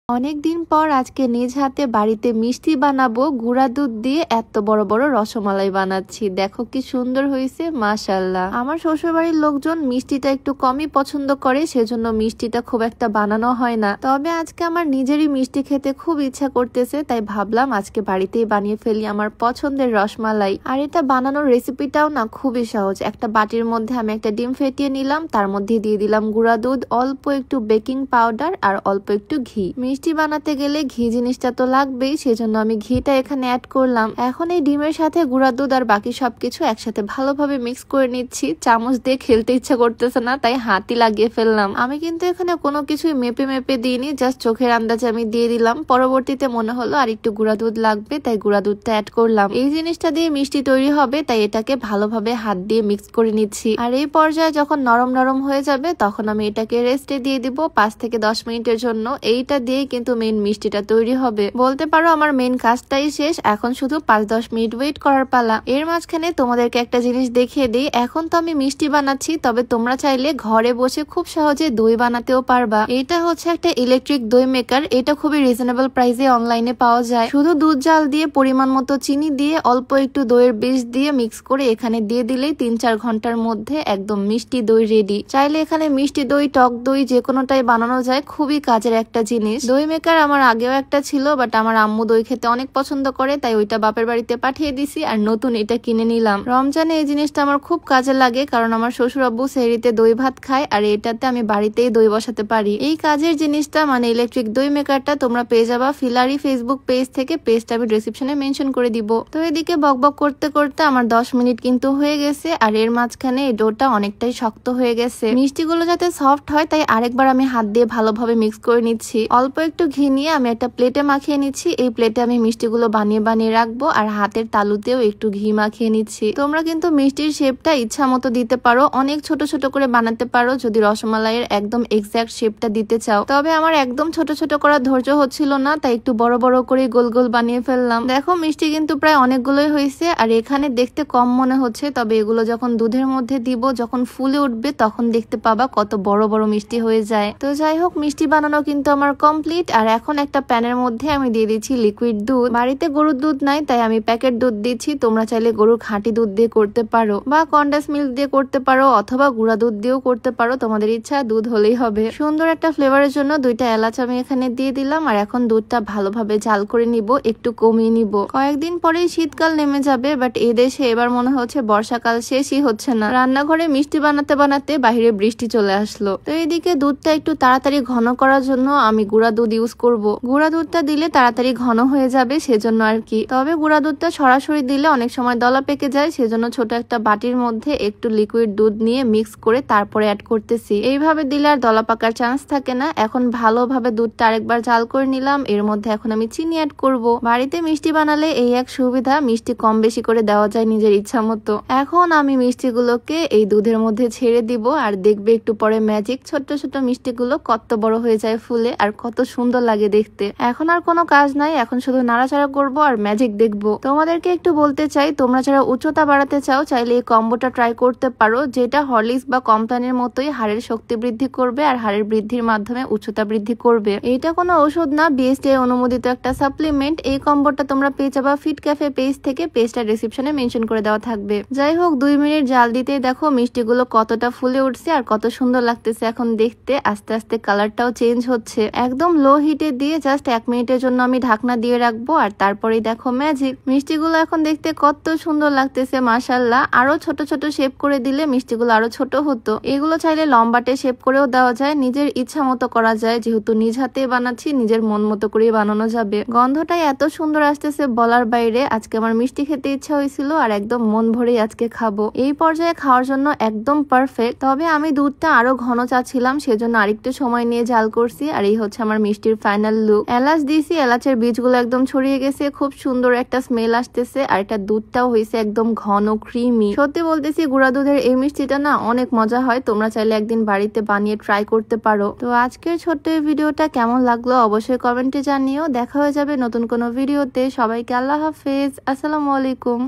অনেকদিন পর আজকে নিজ হাতে বাড়িতে মিষ্টি বানাবো গুঁড়া দুধ দিয়ে। এত বড় বড় রসমালাই বানাচ্ছি, দেখো কি সুন্দর হয়েছে, মাশাআল্লাহ। আমার শ্বশুর বাড়ির লোকজন মিষ্টিটা একটু কমই পছন্দ করে, সেজন্য মিষ্টিটা খুব একটা বানানো হয় না। তবে আজকে আমার নিজেরই মিষ্টি খেতে খুব ইচ্ছা করতেছে, তাই ভাবলাম আজকে বাড়িতেই বানিয়ে ফেলি আমার পছন্দের রসমালাই। আর এটা বানানোর রেসিপিটাও না খুবই সহজ। একটা বাটির মধ্যে আমি একটা ডিম ফেটিয়ে নিলাম, তার মধ্যে দিয়ে দিলাম গুঁড়া দুধ, অল্প একটু বেকিং পাউডার আর অল্প একটু ঘি। মিষ্টি বানাতে গেলে ঘি জিনিসটা তো লাগবেই, সেজন্য আমি ঘিটা এখানে অ্যাড করলাম। এখন এই ডিমের সাথে গুঁড়া দুধ আর বাকি সবকিছু একসাথে ভালোভাবে মিক্স করে নিচ্ছি। চামচ দিয়ে খেলতে ইচ্ছা করতেছে না, তাই হাতই লাগিয়ে ফেললাম। আমি কিন্তু এখানে কোনো কিছুই মেপে মেপে দিইনি, জাস্ট চোখের আন্দাজে আমি দিয়ে দিলাম। পরবর্তীতে মনে হলো আর একটু গুঁড়া দুধ লাগবে, তাই গুঁড়া দুধটা অ্যাড করলাম। এই জিনিসটা দিয়ে মিষ্টি তৈরি হবে, তাই এটাকে ভালোভাবে হাত দিয়ে মিক্স করে নিচ্ছি। আর এই পর্যায়ে যখন নরম নরম হয়ে যাবে তখন আমি এটাকে রেস্টে দিয়ে দিব 5 থেকে 10 মিনিটের জন্য। এইটা দিয়ে কিন্তু মেইন মিষ্টিটা তৈরি হবে। বলতে পারো আমার মেইন কাজটাই শেষ, এখন শুধু 5-10 মিনিট ওয়েট করার পালা। এর মাঝখানে তোমাদেরকে একটা জিনিস দেখিয়ে দিই। এখন তো আমি মিষ্টি বানাচ্ছি, তবে তোমরা চাইলে ঘরে বসে খুব সহজে দই বানাতেও পারবা। এটা হচ্ছে একটা ইলেকট্রিক দই মেকার। এটা খুবই রিজনেবল প্রাইসে অনলাইনে পাওয়া যায়। শুধু দুধ জাল দিয়ে পরিমাণ মতো চিনি দিয়ে অল্প একটু দইয়ের বীজ দিয়ে মিক্স করে এখানে দিয়ে দিলেই 3-4 ঘন্টার মধ্যে একদম মিষ্টি দই রেডি। চাইলে এখানে মিষ্টি দই, টক দই যে কোনোটাই বানানো যায়। খুবই কাজের একটা জিনিস। দই মেকার আমার আগেও একটা ছিল, বাট আমার আম্মু দই খেতে অনেক পছন্দ করে, তাই ওইটা বাপের বাড়িতে পাঠিয়ে দিছি আর নতুন এটা কিনে নিলাম। রমজানে এই জিনিসটা আমার খুব কাজে লাগে, কারণ আমার শ্বশুর আব্বু সেহরিতে দই ভাত খায়, আর এটাতে আমি বাড়িতেই দই বসাতে পারি। এই কাজের জিনিসটা মানে ইলেকট্রিক দই মেকারটা তোমরা পেয়ে যাবা ফিলারি ফেসবুক পেজ থেকে। পেজটা আমি ডেসক্রিপশনে মেনশন করে দিব। তো এদিকে বকবক করতে করতে আমার 10 মিনিট কিন্তু হয়ে গেছে, আর এর মাঝখানে এই ডোটা অনেকটাই শক্ত হয়ে গেছে। মিষ্টিগুলো যাতে সফট হয় তাই আরেকবার আমি হাত দিয়ে ভালোভাবে মিক্স করে নিচ্ছি। অল্প একটু ঘি নিয়ে আমি একটা প্লেটে মাখিয়ে নিচ্ছি। এই প্লেটে আমি মিষ্টিগুলো বানিয়ে বানিয়ে রাখবো, আর হাতের তালুতেও একটু ঘি মাখিয়ে নিচ্ছি। তোমরা কিন্তু মিষ্টির শেপটা ইচ্ছা মতো দিতে পারো, অনেক ছোট ছোট করে বানাতে পারো যদি রসমালাইয়ের একদম এক্সাক্ট শেপটা দিতে চাও। তবে আমার একদম ছোট ছোট করার ধৈর্য হচ্ছিল না, তাই একটু বড় বড় করে গোল গোল বানিয়ে ফেললাম। দেখো মিষ্টি কিন্তু প্রায় অনেকগুলোই হয়েছে, আর এখানে দেখতে কম মনে হচ্ছে, তবে এগুলো যখন দুধের মধ্যে দিব, যখন ফুলে উঠবে তখন দেখতে পাবা কত বড় বড় মিষ্টি হয়ে যায়। তো যাই হোক, মিষ্টি বানানো কিন্তু আমার কমপ্লিট। আর এখন একটা প্যানের মধ্যে আমি দিয়ে দিচ্ছি লিকুইড দুধ। বাড়িতে গরুর দুধ নাই, তাই আমি প্যাকেট দুধ দিচ্ছি। তোমরা চাইলে গরুর খাঁটি দুধ দিয়ে করতে পারো, বা কন্ডেন্স মিল্ক দিয়ে করতে পারো, অথবা গুঁড়া দুধ দিয়েও করতে পারো, তোমাদের ইচ্ছা, দুধ হলেই হবে। সুন্দর একটা ফ্লেভারের জন্য 2টা এলাচ আমি এখানে দিয়ে দিলাম। আর এখন দুধটা ভালোভাবে জাল করে নিব, একটু কমিয়ে নিব। কয়েকদিন পরেই শীতকাল নেমে যাবে, বাট এই দেশে এবার মনে হচ্ছে বর্ষাকাল শেষই হচ্ছে না। রান্নাঘরে মিষ্টি বানাতে বানাতে বাহিরে বৃষ্টি চলে আসলো। তো এইদিকে দুধটা একটু তাড়াতাড়ি ঘন করার জন্য আমি গুঁড়া দুধ ইউজ করব। গুঁড়া দুধটা দিলে তাড়াতাড়ি ঘন হয়ে যাবে, সেজন্য আর কি। তবে গুঁড়া দুধটা সরাসরি দিলে অনেক সময় দলা পেকে যায়, সেজন্য ছোট একটা বাটির মধ্যে একটু লিকুইড দুধ নিয়ে মিক্স করে তারপরে অ্যাড করতেছি। এইভাবে দিলে আর দলা পাকার চান্স থাকে না। এখন ভালোভাবে দুধটা আরেকবার জাল করে নিলাম। এর মধ্যে এখন আমি চিনি অ্যাড করব। বাড়িতে মিষ্টি বানালে এই এক সুবিধা, মিষ্টি কম বেশি করে দেওয়া যায় নিজের ইচ্ছা মতো। এখন আমি মিষ্টিগুলোকে এই দুধের মধ্যে ছেড়ে দিব, আর দেখবে একটু পরে ম্যাজিক, ছোট্ট ছোট মিষ্টিগুলো কত বড় হয়ে যায় ফুলে, আর কত সুন্দর লাগে দেখতে। এখন আর কোনো কাজ নাই, এখন শুধু নাড়াচাড়া করব আর ম্যাজিক দেখবো। তোমাদেরকে একটু বলতে চাই, তোমরা যারা উচ্চতা বাড়াতে চাও চাইলে এই কম্বোটা ট্রাই করতে পারো, যেটা হরলিক্স বা কমপ্লানের মতোই হাড়ের শক্তি বৃদ্ধি করবে আর হাড়ের বৃদ্ধির মাধ্যমে উচ্চতা বৃদ্ধি করবে। এটা কোনো ওষুধ না, বিএসটিআই অনুমোদিত একটা সাপ্লিমেন্ট। এই কম্বোটা তোমরা পেয়ে যাবা ফিট ক্যাফে পেজ থেকে। পেজটা ডেসক্রিপশনে মেনশন করে দেওয়া থাকবে। যাই হোক, 2 মিনিট জাল দিতেই দেখো মিষ্টিগুলো কতটা ফুলে উঠছে আর কত সুন্দর লাগতেছে এখন দেখতে। আস্তে আস্তে কালারটাও চেঞ্জ হচ্ছে। একদম লো হিটে দিয়ে জাস্ট 1 মিনিটের জন্য আমি ঢাকনা দিয়ে রাখবো, আর তারপরেই দেখো ম্যাজিক। মিষ্টিগুলো এখন দেখতে কত সুন্দর লাগতেছে, মাশাআল্লাহ। আরো ছোট ছোট শেপ করে দিলে মিষ্টিগুলো আরো ছোট হতো। এগুলো চাইলে লম্বাটে শেপ করেও দেওয়া যায়, নিজের ইচ্ছা মতো করা যায়। যেহেতু নিজ হাতে বানাচ্ছি, নিজের মন মতো করে বানানো যাবে। গন্ধটাই এত সুন্দর আসতেছে বলার বাইরে। আজকে আমার মিষ্টি খেতে ইচ্ছা হয়েছিল, আর একদম মন ভরেই আজকে খাবো। এই পর্যায়ে খাওয়ার জন্য একদম পারফেক্ট। তবে আমি দুধটা আরো ঘন চাচ্ছিলাম, সেজন্য আরেকটু সময় নিয়ে জাল করছি। আর এই হচ্ছে আমার মিষ্টির ফাইনাল লুক। এলাচ দিয়েছি, এলাচের বীজগুলো একদম ছড়িয়ে গেছে, খুব সুন্দর একটা স্মেল আসতেছে। আর এটা দুধটাও হয়েছে একদম ঘন ক্রিমি। সত্যি বলতেছি, গুঁড়া দুধের এই মিষ্টিটা না অনেক মজা হয়। তোমরা চাইলে একদিন বাড়িতে বানিয়ে ট্রাই করতে পারো। তো আজকের ছোট্ট এই ভিডিওটা কেমন লাগলো অবশ্যই কমেন্টে জানিও। দেখা হয়ে যাবে নতুন কোনো ভিডিওতে। সবাইকে আল্লাহ হাফেজ, আসসালামু আলাইকুম।